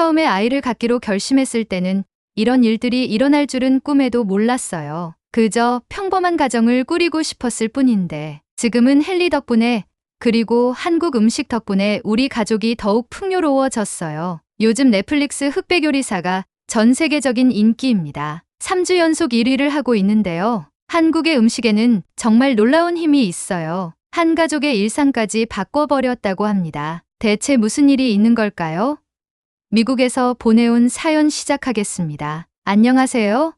처음에 아이를 갖기로 결심했을 때는 이런 일들이 일어날 줄은 꿈에도 몰랐어요. 그저 평범한 가정을 꾸리고 싶었을 뿐인데 지금은 헨리 덕분에 그리고 한국 음식 덕분에 우리 가족이 더욱 풍요로워졌어요. 요즘 넷플릭스 흑백 요리사가 전 세계적인 인기입니다. 3주 연속 1위를 하고 있는데요. 한국의 음식에는 정말 놀라운 힘이 있어요. 한 가족의 일상까지 바꿔버렸다고 합니다. 대체 무슨 일이 있는 걸까요? 미국에서 보내온 사연 시작하겠습니다. 안녕하세요.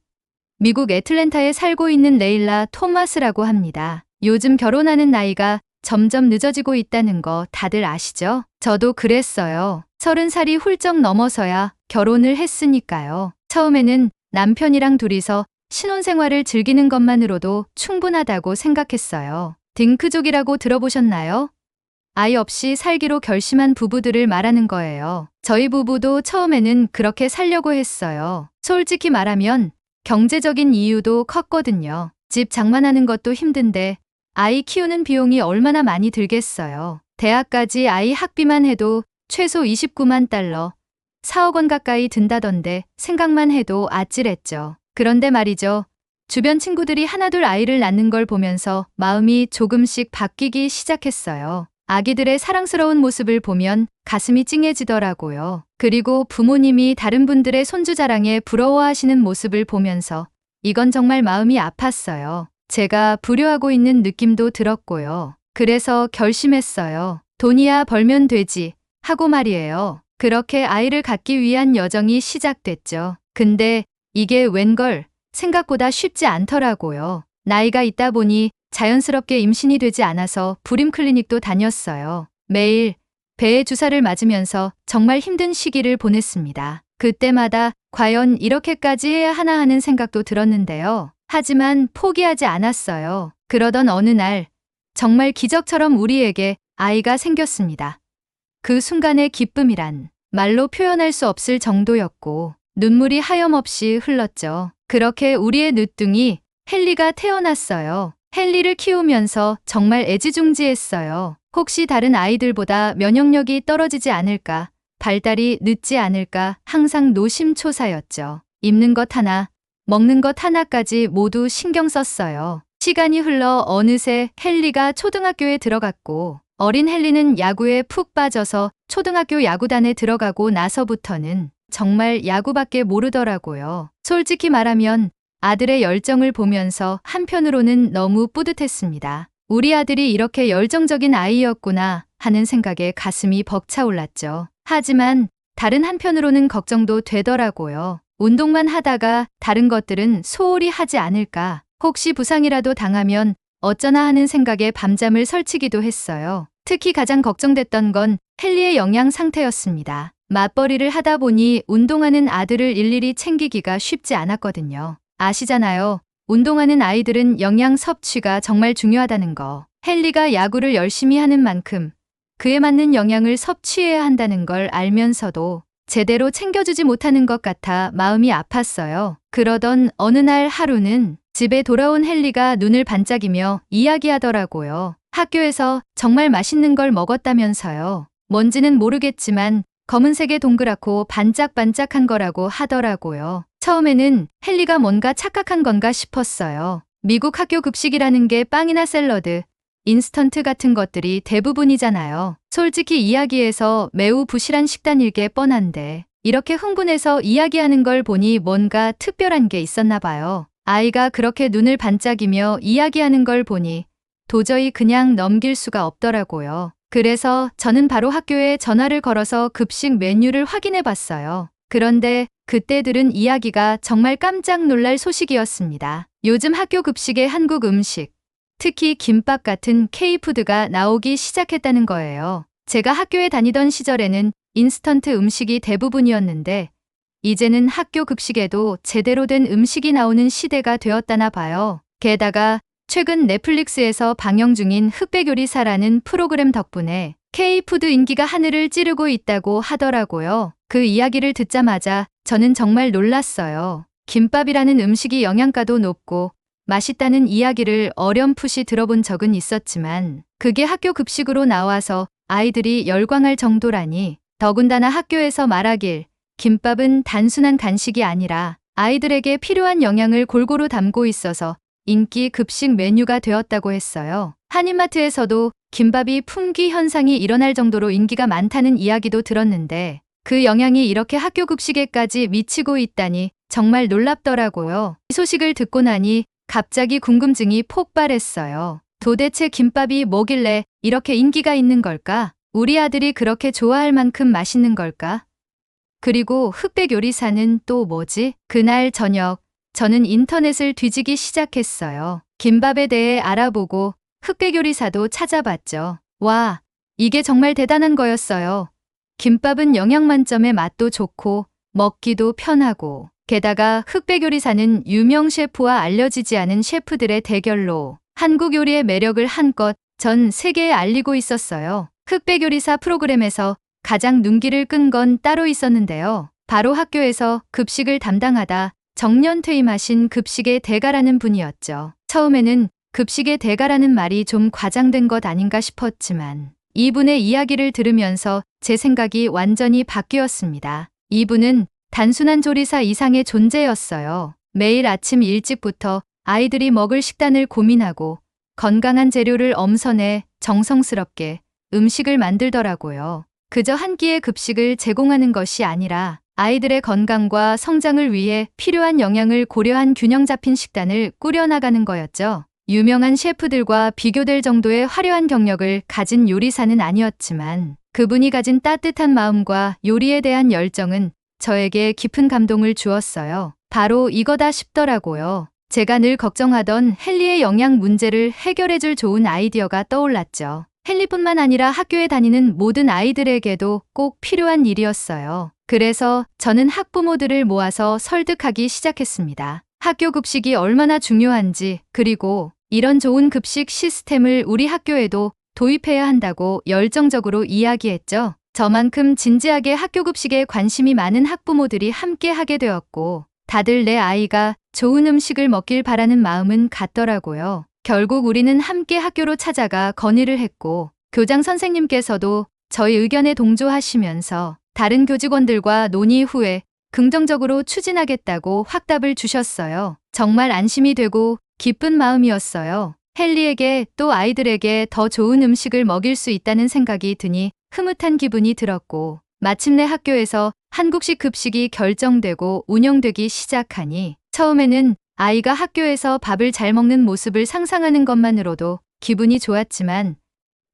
미국 애틀랜타에 살고 있는 레일라 토마스라고 합니다. 요즘 결혼하는 나이가 점점 늦어지고 있다는 거 다들 아시죠? 저도 그랬어요. 30살이 훌쩍 넘어서야 결혼을 했으니까요. 처음에는 남편이랑 둘이서 신혼생활을 즐기는 것만으로도 충분하다고 생각했어요. 딩크족이라고 들어보셨나요? 아이 없이 살기로 결심한 부부들을 말하는 거예요. 저희 부부도 처음에는 그렇게 살려고 했어요. 솔직히 말하면 경제적인 이유도 컸거든요. 집 장만하는 것도 힘든데 아이 키우는 비용이 얼마나 많이 들겠어요. 대학까지 아이 학비만 해도 최소 29만 달러, 4억 원 가까이 든다던데 생각만 해도 아찔했죠. 그런데 말이죠. 주변 친구들이 하나둘 아이를 낳는 걸 보면서 마음이 조금씩 바뀌기 시작했어요. 아기들의 사랑스러운 모습을 보면 가슴이 찡해지더라고요. 그리고 부모님이 다른 분들의 손주 자랑에 부러워하시는 모습을 보면서 이건 정말 마음이 아팠어요. 제가 불효하고 있는 느낌도 들었고요. 그래서 결심했어요. 돈이야 벌면 되지 하고 말이에요. 그렇게 아이를 갖기 위한 여정이 시작됐죠. 근데 이게 웬걸 생각보다 쉽지 않더라고요. 나이가 있다 보니 자연스럽게 임신이 되지 않아서 불임 클리닉도 다녔어요. 매일 배에 주사를 맞으면서 정말 힘든 시기를 보냈습니다. 그때마다 과연 이렇게까지 해야 하나 하는 생각도 들었는데요. 하지만 포기하지 않았어요. 그러던 어느 날 정말 기적처럼 우리에게 아이가 생겼습니다. 그 순간의 기쁨이란 말로 표현할 수 없을 정도였고 눈물이 하염없이 흘렀죠. 그렇게 우리의 늦둥이 헨리가 태어났어요. 헨리를 키우면서 정말 애지중지했어요. 혹시 다른 아이들보다 면역력이 떨어지지 않을까, 발달이 늦지 않을까 항상 노심초사였죠. 입는 것 하나, 먹는 것 하나까지 모두 신경 썼어요. 시간이 흘러 어느새 헨리가 초등학교에 들어갔고 어린 헨리는 야구에 푹 빠져서 초등학교 야구단에 들어가고 나서부터는 정말 야구밖에 모르더라고요. 솔직히 말하면 아들의 열정을 보면서 한편으로는 너무 뿌듯했습니다. 우리 아들이 이렇게 열정적인 아이였구나 하는 생각에 가슴이 벅차올랐죠. 하지만 다른 한편으로는 걱정도 되더라고요. 운동만 하다가 다른 것들은 소홀히 하지 않을까, 혹시 부상이라도 당하면 어쩌나 하는 생각에 밤잠을 설치기도 했어요. 특히 가장 걱정됐던 건 헨리의 영양 상태였습니다. 맞벌이를 하다 보니 운동하는 아들을 일일이 챙기기가 쉽지 않았거든요. 아시잖아요. 운동하는 아이들은 영양 섭취가 정말 중요하다는 거. 헨리가 야구를 열심히 하는 만큼 그에 맞는 영양을 섭취해야 한다는 걸 알면서도 제대로 챙겨주지 못하는 것 같아 마음이 아팠어요. 그러던 어느 날 하루는 집에 돌아온 헨리가 눈을 반짝이며 이야기하더라고요. 학교에서 정말 맛있는 걸 먹었다면서요. 뭔지는 모르겠지만 검은색의 동그랗고 반짝반짝한 거라고 하더라고요. 처음에는 헨리가 뭔가 착각한 건가 싶었어요. 미국 학교 급식이라는 게 빵이나 샐러드, 인스턴트 같은 것들이 대부분이잖아요. 솔직히 이야기해서 매우 부실한 식단일 게 뻔한데 이렇게 흥분해서 이야기하는 걸 보니 뭔가 특별한 게 있었나 봐요. 아이가 그렇게 눈을 반짝이며 이야기하는 걸 보니 도저히 그냥 넘길 수가 없더라고요. 그래서 저는 바로 학교에 전화를 걸어서 급식 메뉴를 확인해 봤어요. 그런데 그때 들은 이야기가 정말 깜짝 놀랄 소식이었습니다. 요즘 학교 급식에 한국 음식, 특히 김밥 같은 K푸드가 나오기 시작했다는 거예요. 제가 학교에 다니던 시절에는 인스턴트 음식이 대부분이었는데 이제는 학교 급식에도 제대로 된 음식이 나오는 시대가 되었다나 봐요. 게다가 최근 넷플릭스에서 방영 중인 흑백 요리사라는 프로그램 덕분에 K푸드 인기가 하늘을 찌르고 있다고 하더라고요. 그 이야기를 듣자마자 저는 정말 놀랐어요. 김밥이라는 음식이 영양가도 높고 맛있다는 이야기를 어렴풋이 들어본 적은 있었지만 그게 학교 급식으로 나와서 아이들이 열광할 정도라니, 더군다나 학교에서 말하길 김밥은 단순한 간식이 아니라 아이들에게 필요한 영양을 골고루 담고 있어서 인기 급식 메뉴가 되었다고 했어요. 한인마트에서도 김밥이 품귀 현상이 일어날 정도로 인기가 많다는 이야기도 들었는데 그 영향이 이렇게 학교 급식에까지 미치고 있다니 정말 놀랍더라고요. 이 소식을 듣고 나니 갑자기 궁금증이 폭발했어요. 도대체 김밥이 뭐길래 이렇게 인기가 있는 걸까? 우리 아들이 그렇게 좋아할 만큼 맛있는 걸까? 그리고 흑백 요리사는 또 뭐지? 그날 저녁 저는 인터넷을 뒤지기 시작했어요. 김밥에 대해 알아보고 흑백 요리사도 찾아봤죠. 와, 이게 정말 대단한 거였어요. 김밥은 영양 만점에 맛도 좋고 먹기도 편하고 게다가 흑백 요리사는 유명 셰프와 알려지지 않은 셰프들의 대결로 한국 요리의 매력을 한껏 전 세계에 알리고 있었어요. 흑백 요리사 프로그램에서 가장 눈길을 끈 건 따로 있었는데요. 바로 학교에서 급식을 담당하다 정년 퇴임하신 급식의 대가라는 분이었죠. 처음에는 급식의 대가라는 말이 좀 과장된 것 아닌가 싶었지만 이분의 이야기를 들으면서 제 생각이 완전히 바뀌었습니다. 이분은 단순한 조리사 이상의 존재였어요. 매일 아침 일찍부터 아이들이 먹을 식단을 고민하고 건강한 재료를 엄선해 정성스럽게 음식을 만들더라고요. 그저 한 끼의 급식을 제공하는 것이 아니라 아이들의 건강과 성장을 위해 필요한 영양을 고려한 균형 잡힌 식단을 꾸려나가는 거였죠. 유명한 셰프들과 비교될 정도의 화려한 경력을 가진 요리사는 아니었지만 그분이 가진 따뜻한 마음과 요리에 대한 열정은 저에게 깊은 감동을 주었어요. 바로 이거다 싶더라고요. 제가 늘 걱정하던 헨리의 영양 문제를 해결해줄 좋은 아이디어가 떠올랐죠. 헨리뿐만 아니라 학교에 다니는 모든 아이들에게도 꼭 필요한 일이었어요. 그래서 저는 학부모들을 모아서 설득하기 시작했습니다. 학교 급식이 얼마나 중요한지, 그리고 이런 좋은 급식 시스템을 우리 학교에도 도입해야 한다고 열정적으로 이야기했죠. 저만큼 진지하게 학교 급식에 관심이 많은 학부모들이 함께 하게 되었고, 다들 내 아이가 좋은 음식을 먹길 바라는 마음은 같더라고요. 결국 우리는 함께 학교로 찾아가 건의를 했고 교장 선생님께서도 저희 의견에 동조하시면서 다른 교직원들과 논의 후에 긍정적으로 추진하겠다고 확답을 주셨어요. 정말 안심이 되고 기쁜 마음이었어요. 헨리에게 또 아이들에게 더 좋은 음식을 먹일 수 있다는 생각이 드니 흐뭇한 기분이 들었고 마침내 학교에서 한국식 급식이 결정되고 운영되기 시작하니 처음에는 아이가 학교에서 밥을 잘 먹는 모습을 상상하는 것만으로도 기분이 좋았지만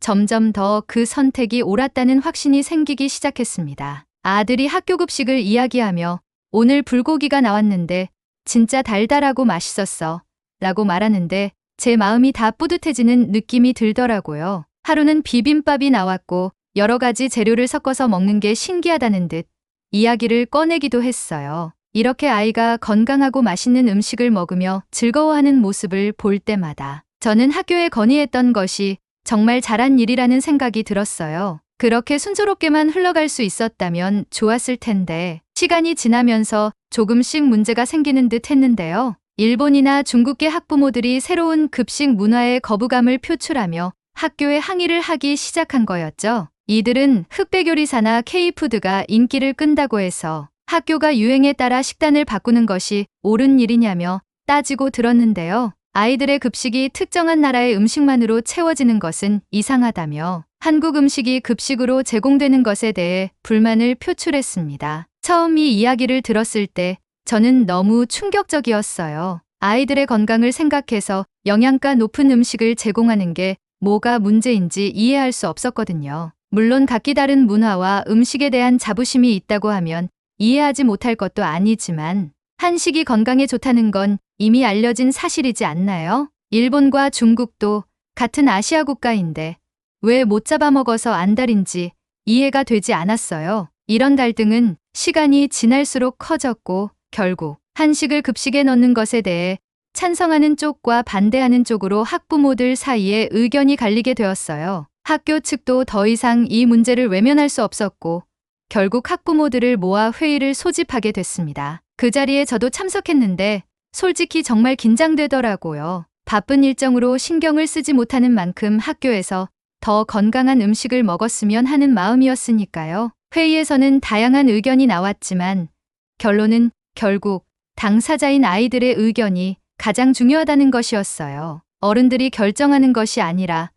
점점 더 그 선택이 옳았다는 확신이 생기기 시작했습니다. 아들이 학교 급식을 이야기하며 오늘 불고기가 나왔는데 진짜 달달하고 맛있었어 라고 말하는데 제 마음이 다 뿌듯해지는 느낌이 들더라고요. 하루는 비빔밥이 나왔고 여러 가지 재료를 섞어서 먹는 게 신기하다는 듯 이야기를 꺼내기도 했어요. 이렇게 아이가 건강하고 맛있는 음식을 먹으며 즐거워하는 모습을 볼 때마다 저는 학교에 건의했던 것이 정말 잘한 일이라는 생각이 들었어요. 그렇게 순조롭게만 흘러갈 수 있었다면 좋았을 텐데 시간이 지나면서 조금씩 문제가 생기는 듯 했는데요. 일본이나 중국계 학부모들이 새로운 급식 문화에 거부감을 표출하며 학교에 항의를 하기 시작한 거였죠. 이들은 흑백 요리사나 K푸드가 인기를 끈다고 해서 학교가 유행에 따라 식단을 바꾸는 것이 옳은 일이냐며 따지고 들었는데요. 아이들의 급식이 특정한 나라의 음식만으로 채워지는 것은 이상하다며 한국 음식이 급식으로 제공되는 것에 대해 불만을 표출했습니다. 처음 이 이야기를 들었을 때 저는 너무 충격적이었어요. 아이들의 건강을 생각해서 영양가 높은 음식을 제공하는 게 뭐가 문제인지 이해할 수 없었거든요. 물론 각기 다른 문화와 음식에 대한 자부심이 있다고 하면 이해하지 못할 것도 아니지만 한식이 건강에 좋다는 건 이미 알려진 사실이지 않나요? 일본과 중국도 같은 아시아 국가인데 왜 못 잡아먹어서 안달인지 이해가 되지 않았어요. 이런 갈등은 시간이 지날수록 커졌고 결국 한식을 급식에 넣는 것에 대해 찬성하는 쪽과 반대하는 쪽으로 학부모들 사이에 의견이 갈리게 되었어요. 학교 측도 더 이상 이 문제를 외면할 수 없었고 결국 학부모들을 모아 회의를 소집하게 됐습니다. 그 자리에 저도 참석했는데 솔직히 정말 긴장되더라고요. 바쁜 일정으로 신경을 쓰지 못하는 만큼 학교에서 더 건강한 음식을 먹었으면 하는 마음이었으니까요. 회의에서는 다양한 의견이 나왔지만 결론은 결국 당사자인 아이들의 의견이 가장 중요하다는 것이었어요. 어른들이 결정하는 것이 아니라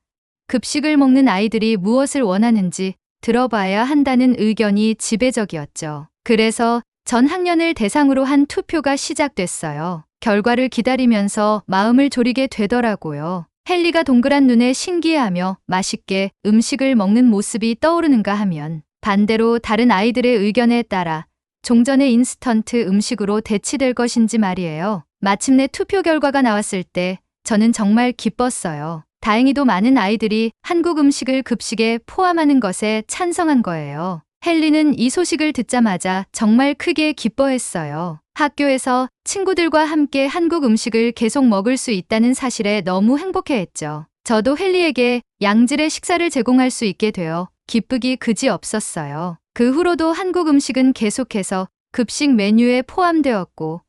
급식을 먹는 아이들이 무엇을 원하는지 들어봐야 한다는 의견이 지배적이었죠. 그래서 전 학년을 대상으로 한 투표가 시작됐어요. 결과를 기다리면서 마음을 졸이게 되더라고요. 헨리가 동그란 눈에 신기해하며 맛있게 음식을 먹는 모습이 떠오르는가 하면 반대로 다른 아이들의 의견에 따라 종전의 인스턴트 음식으로 대치될 것인지 말이에요. 마침내 투표 결과가 나왔을 때 저는 정말 기뻤어요. 다행히도 많은 아이들이 한국 음식을 급식에 포함하는 것에 찬성한 거예요. 헨리는 이 소식을 듣자마자 정말 크게 기뻐했어요. 학교에서 친구들과 함께 한국 음식을 계속 먹을 수 있다는 사실에 너무 행복해했죠. 저도 헨리에게 양질의 식사를 제공할 수 있게 되어 기쁘기 그지없었어요. 그 후로도 한국 음식은 계속해서 급식 메뉴에 포함되었고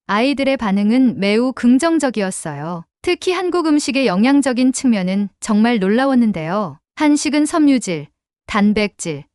아이들의 반응은 매우 긍정적이었어요. 특히 한국 음식의 영양적인 측면은 정말 놀라웠는데요. 한식은 섬유질, 단백질,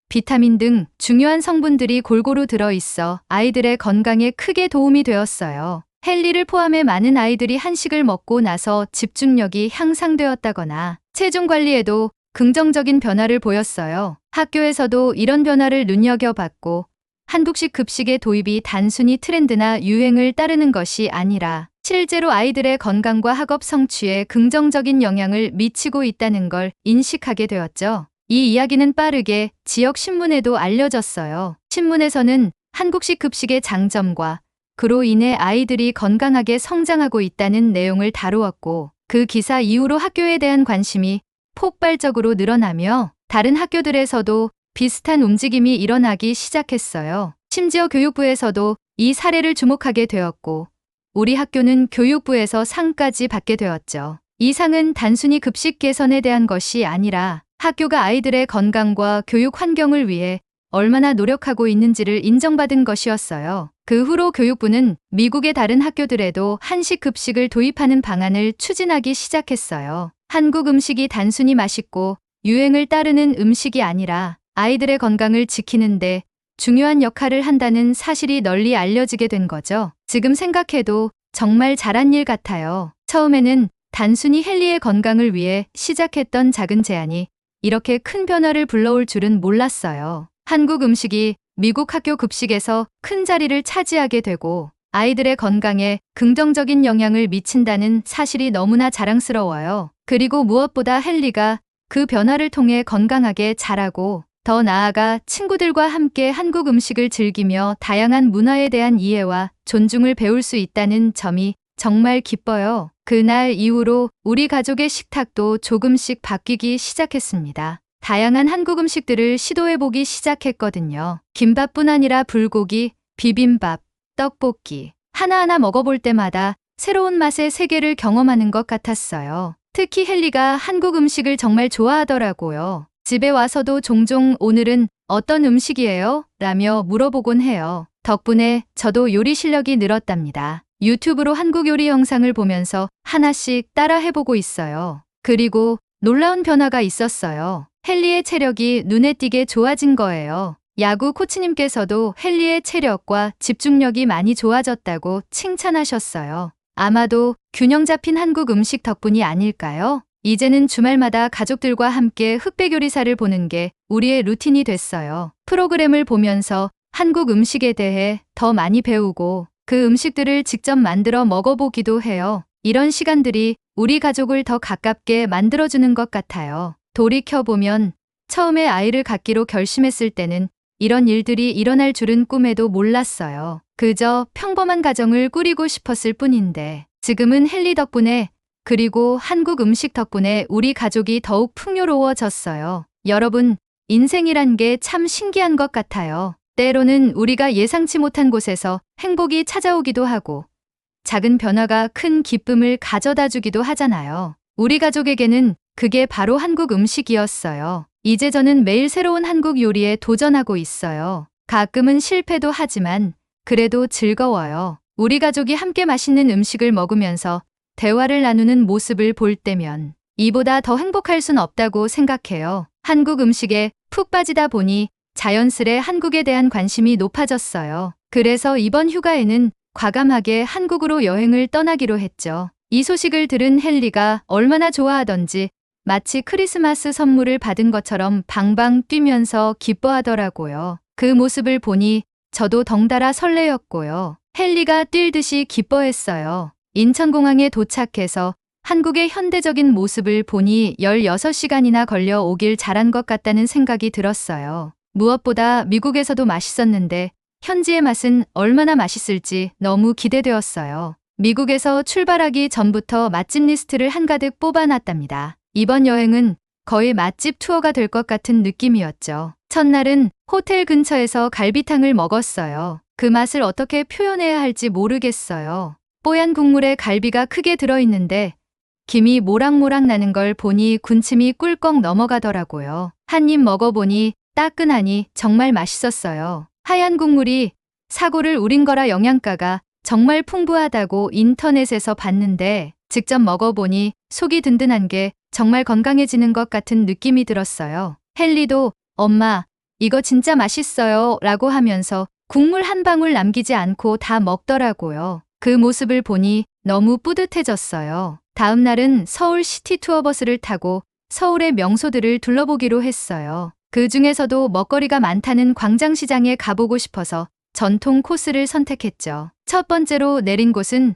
비타민 등 중요한 성분들이 골고루 들어있어 아이들의 건강에 크게 도움이 되었어요. 헨리를 포함해 많은 아이들이 한식을 먹고 나서 집중력이 향상되었다거나 체중 관리에도 긍정적인 변화를 보였어요. 학교에서도 이런 변화를 눈여겨봤고 한국식 급식의 도입이 단순히 트렌드나 유행을 따르는 것이 아니라 실제로 아이들의 건강과 학업 성취에 긍정적인 영향을 미치고 있다는 걸 인식하게 되었죠. 이 이야기는 빠르게 지역 신문에도 알려졌어요. 신문에서는 한국식 급식의 장점과 그로 인해 아이들이 건강하게 성장하고 있다는 내용을 다루었고 그 기사 이후로 학교에 대한 관심이 폭발적으로 늘어나며 다른 학교들에서도 비슷한 움직임이 일어나기 시작했어요. 심지어 교육부에서도 이 사례를 주목하게 되었고 우리 학교는 교육부에서 상까지 받게 되었죠. 이 상은 단순히 급식 개선에 대한 것이 아니라 학교가 아이들의 건강과 교육 환경을 위해 얼마나 노력하고 있는지를 인정받은 것이었어요. 그 후로 교육부는 미국의 다른 학교들에도 한식 급식을 도입하는 방안을 추진하기 시작했어요. 한국 음식이 단순히 맛있고 유행을 따르는 음식이 아니라 아이들의 건강을 지키는데 중요한 역할을 한다는 사실이 널리 알려지게 된 거죠. 지금 생각해도 정말 잘한 일 같아요. 처음에는 단순히 헨리의 건강을 위해 시작했던 작은 제안이 이렇게 큰 변화를 불러올 줄은 몰랐어요. 한국 음식이 미국 학교 급식에서 큰 자리를 차지하게 되고 아이들의 건강에 긍정적인 영향을 미친다는 사실이 너무나 자랑스러워요. 그리고 무엇보다 헨리가 그 변화를 통해 건강하게 자라고 더 나아가 친구들과 함께 한국 음식을 즐기며 다양한 문화에 대한 이해와 존중을 배울 수 있다는 점이 정말 기뻐요. 그날 이후로 우리 가족의 식탁도 조금씩 바뀌기 시작했습니다. 다양한 한국 음식들을 시도해보기 시작했거든요. 김밥뿐 아니라 불고기, 비빔밥, 떡볶이. 하나하나 먹어볼 때마다 새로운 맛의 세계를 경험하는 것 같았어요. 특히 헨리가 한국 음식을 정말 좋아하더라고요. 집에 와서도 종종 오늘은 어떤 음식이에요? 라며 물어보곤 해요. 덕분에 저도 요리 실력이 늘었답니다. 유튜브로 한국 요리 영상을 보면서 하나씩 따라 해보고 있어요. 그리고 놀라운 변화가 있었어요. 헨리의 체력이 눈에 띄게 좋아진 거예요. 야구 코치님께서도 헨리의 체력과 집중력이 많이 좋아졌다고 칭찬하셨어요. 아마도 균형 잡힌 한국 음식 덕분이 아닐까요? 이제는 주말마다 가족들과 함께 흑백 요리사를 보는 게 우리의 루틴이 됐어요. 프로그램을 보면서 한국 음식에 대해 더 많이 배우고 그 음식들을 직접 만들어 먹어보기도 해요. 이런 시간들이 우리 가족을 더 가깝게 만들어주는 것 같아요. 돌이켜보면 처음에 아이를 갖기로 결심했을 때는 이런 일들이 일어날 줄은 꿈에도 몰랐어요. 그저 평범한 가정을 꾸리고 싶었을 뿐인데 지금은 헨리 덕분에 그리고 한국 음식 덕분에 우리 가족이 더욱 풍요로워졌어요. 여러분, 인생이란 게 참 신기한 것 같아요. 때로는 우리가 예상치 못한 곳에서 행복이 찾아오기도 하고 작은 변화가 큰 기쁨을 가져다 주기도 하잖아요. 우리 가족에게는 그게 바로 한국 음식이었어요. 이제 저는 매일 새로운 한국 요리에 도전하고 있어요. 가끔은 실패도 하지만 그래도 즐거워요. 우리 가족이 함께 맛있는 음식을 먹으면서 대화를 나누는 모습을 볼 때면 이보다 더 행복할 순 없다고 생각해요. 한국 음식에 푹 빠지다 보니 자연스레 한국에 대한 관심이 높아졌어요. 그래서 이번 휴가에는 과감하게 한국으로 여행을 떠나기로 했죠. 이 소식을 들은 헨리가 얼마나 좋아하던지 마치 크리스마스 선물을 받은 것처럼 방방 뛰면서 기뻐하더라고요. 그 모습을 보니 저도 덩달아 설레었고요. 헨리가 뛸 듯이 기뻐했어요. 인천공항에 도착해서 한국의 현대적인 모습을 보니 16시간이나 걸려 오길 잘한 것 같다는 생각이 들었어요. 무엇보다 미국에서도 맛있었는데 현지의 맛은 얼마나 맛있을지 너무 기대되었어요. 미국에서 출발하기 전부터 맛집 리스트를 한가득 뽑아놨답니다. 이번 여행은 거의 맛집 투어가 될 것 같은 느낌이었죠. 첫날은 호텔 근처에서 갈비탕을 먹었어요. 그 맛을 어떻게 표현해야 할지 모르겠어요. 뽀얀 국물에 갈비가 크게 들어있는데 김이 모락모락 나는 걸 보니 군침이 꿀꺽 넘어가더라고요. 한 입 먹어보니 따끈하니 정말 맛있었어요. 하얀 국물이 사골을 우린 거라 영양가가 정말 풍부하다고 인터넷에서 봤는데 직접 먹어보니 속이 든든한 게 정말 건강해지는 것 같은 느낌이 들었어요. 헨리도 엄마, 이거 진짜 맛있어요 라고 하면서 국물 한 방울 남기지 않고 다 먹더라고요. 그 모습을 보니 너무 뿌듯해졌어요. 다음 날은 서울 시티 투어 버스를 타고 서울의 명소들을 둘러보기로 했어요. 그 중에서도 먹거리가 많다는 광장시장에 가보고 싶어서 전통 코스를 선택했죠. 첫 번째로 내린 곳은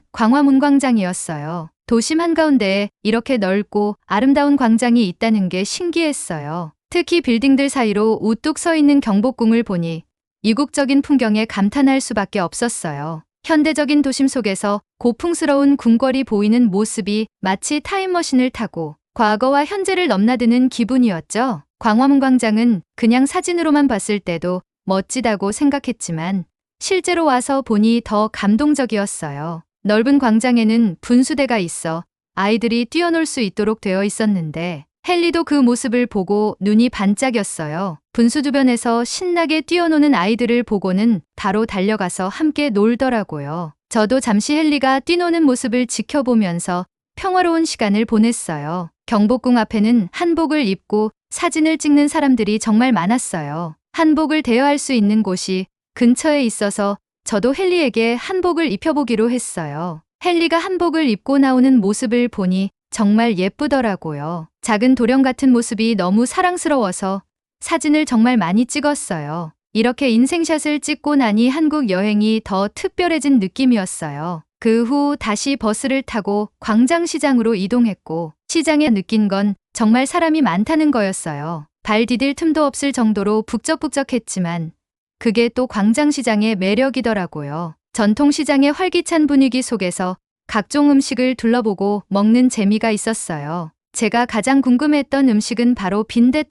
광화문광장이었어요. 도심 한가운데에 이렇게 넓고 아름다운 광장이 있다는 게 신기했어요. 특히 빌딩들 사이로 우뚝 서 있는 경복궁을 보니 이국적인 풍경에 감탄할 수밖에 없었어요. 현대적인 도심 속에서 고풍스러운 궁궐이 보이는 모습이 마치 타임머신을 타고 과거와 현재를 넘나드는 기분이었죠. 광화문광장은 그냥 사진으로만 봤을 때도 멋지다고 생각했지만 실제로 와서 보니 더 감동적이었어요. 넓은 광장에는 분수대가 있어 아이들이 뛰어놀 수 있도록 되어 있었는데 헨리도 그 모습을 보고 눈이 반짝였어요. 분수 주변에서 신나게 뛰어노는 아이들을 보고는 바로 달려가서 함께 놀더라고요. 저도 잠시 헨리가 뛰노는 모습을 지켜보면서 평화로운 시간을 보냈어요. 경복궁 앞에는 한복을 입고 사진을 찍는 사람들이 정말 많았어요. 한복을 대여할 수 있는 곳이 근처에 있어서 저도 헨리에게 한복을 입혀보기로 했어요. 헨리가 한복을 입고 나오는 모습을 보니 정말 예쁘더라고요. 작은 도령 같은 모습이 너무 사랑스러워서 사진을 정말 많이 찍었어요. 이렇게 인생샷을 찍고 나니 한국 여행이 더 특별해진 느낌이었어요. 그 후 다시 버스를 타고 광장시장으로 이동했고 시장에 느낀 건 정말 사람이 많다는 거였어요. 발 디딜 틈도 없을 정도로 북적북적했지만 그게 또 광장시장의 매력이더라고요. 전통시장의 활기찬 분위기 속에서 각종 음식을 둘러보고 먹는 재미가 있었어요. 제가 가장 궁금했던 음식은 바로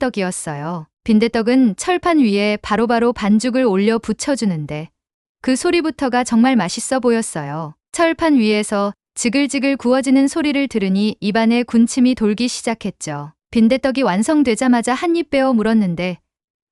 빈대떡이었어요. 빈대떡은 철판 위에 바로바로 반죽을 올려 붙여주는데 그 소리부터가 정말 맛있어 보였어요. 철판 위에서 지글지글 구워지는 소리를 들으니 입안에 군침이 돌기 시작했죠. 빈대떡이 완성되자마자 한 입 베어 물었는데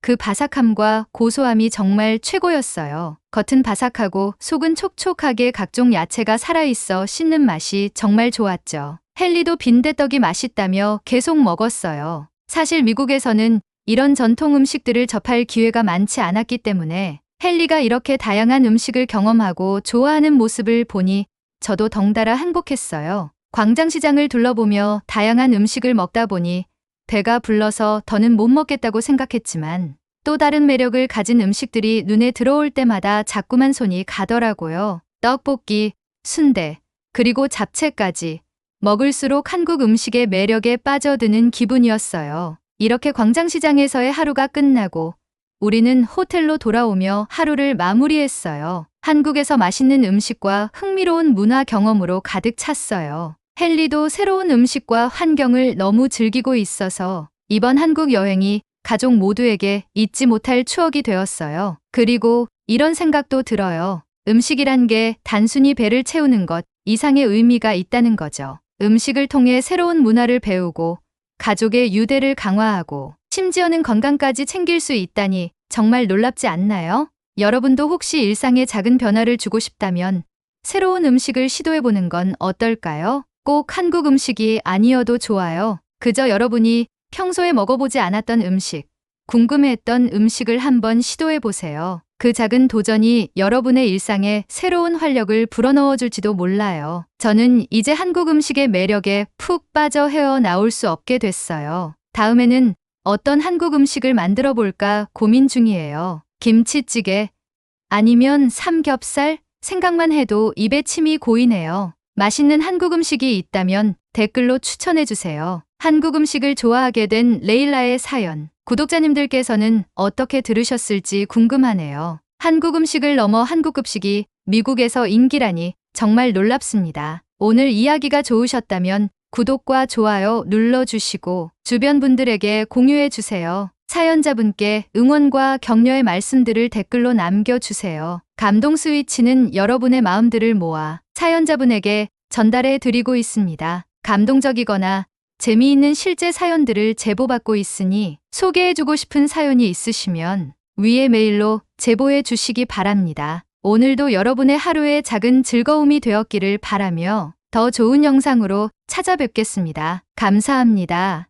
그 바삭함과 고소함이 정말 최고였어요. 겉은 바삭하고 속은 촉촉하게 각종 야채가 살아있어 씹는 맛이 정말 좋았죠. 헨리도 빈대떡이 맛있다며 계속 먹었어요. 사실 미국에서는 이런 전통 음식들을 접할 기회가 많지 않았기 때문에 헨리가 이렇게 다양한 음식을 경험하고 좋아하는 모습을 보니 저도 덩달아 행복했어요. 광장시장을 둘러보며 다양한 음식을 먹다 보니 배가 불러서 더는 못 먹겠다고 생각했지만 또 다른 매력을 가진 음식들이 눈에 들어올 때마다 자꾸만 손이 가더라고요. 떡볶이, 순대, 그리고 잡채까지 먹을수록 한국 음식의 매력에 빠져드는 기분이었어요. 이렇게 광장시장에서의 하루가 끝나고 우리는 호텔로 돌아오며 하루를 마무리했어요. 한국에서 맛있는 음식과 흥미로운 문화 경험으로 가득 찼어요. 헨리도 새로운 음식과 환경을 너무 즐기고 있어서 이번 한국 여행이 가족 모두에게 잊지 못할 추억이 되었어요. 그리고 이런 생각도 들어요. 음식이란 게 단순히 배를 채우는 것 이상의 의미가 있다는 거죠. 음식을 통해 새로운 문화를 배우고 가족의 유대를 강화하고 심지어는 건강까지 챙길 수 있다니 정말 놀랍지 않나요? 여러분도 혹시 일상에 작은 변화를 주고 싶다면 새로운 음식을 시도해보는 건 어떨까요? 꼭 한국 음식이 아니어도 좋아요. 그저 여러분이 평소에 먹어보지 않았던 음식, 궁금해했던 음식을 한번 시도해 보세요. 그 작은 도전이 여러분의 일상에 새로운 활력을 불어넣어 줄지도 몰라요. 저는 이제 한국 음식의 매력에 푹 빠져 헤어나올 수 없게 됐어요. 다음에는 어떤 한국 음식을 만들어 볼까 고민 중이에요. 김치찌개 아니면 삼겹살? 생각만 해도 입에 침이 고이네요. 맛있는 한국 음식이 있다면 댓글로 추천해 주세요. 한국 음식을 좋아하게 된 레일라의 사연. 구독자님들께서는 어떻게 들으셨을지 궁금하네요. 한국 음식을 넘어 한국 급식이 미국에서 인기라니 정말 놀랍습니다. 오늘 이야기가 좋으셨다면 구독과 좋아요 눌러주시고 주변 분들에게 공유해 주세요. 사연자분께 응원과 격려의 말씀들을 댓글로 남겨주세요. 감동 스위치는 여러분의 마음들을 모아 사연자분에게 전달해 드리고 있습니다. 감동적이거나 재미있는 실제 사연들을 제보받고 있으니 소개해주고 싶은 사연이 있으시면 위에 메일로 제보해 주시기 바랍니다. 오늘도 여러분의 하루에 작은 즐거움이 되었기를 바라며 더 좋은 영상으로 찾아뵙겠습니다. 감사합니다.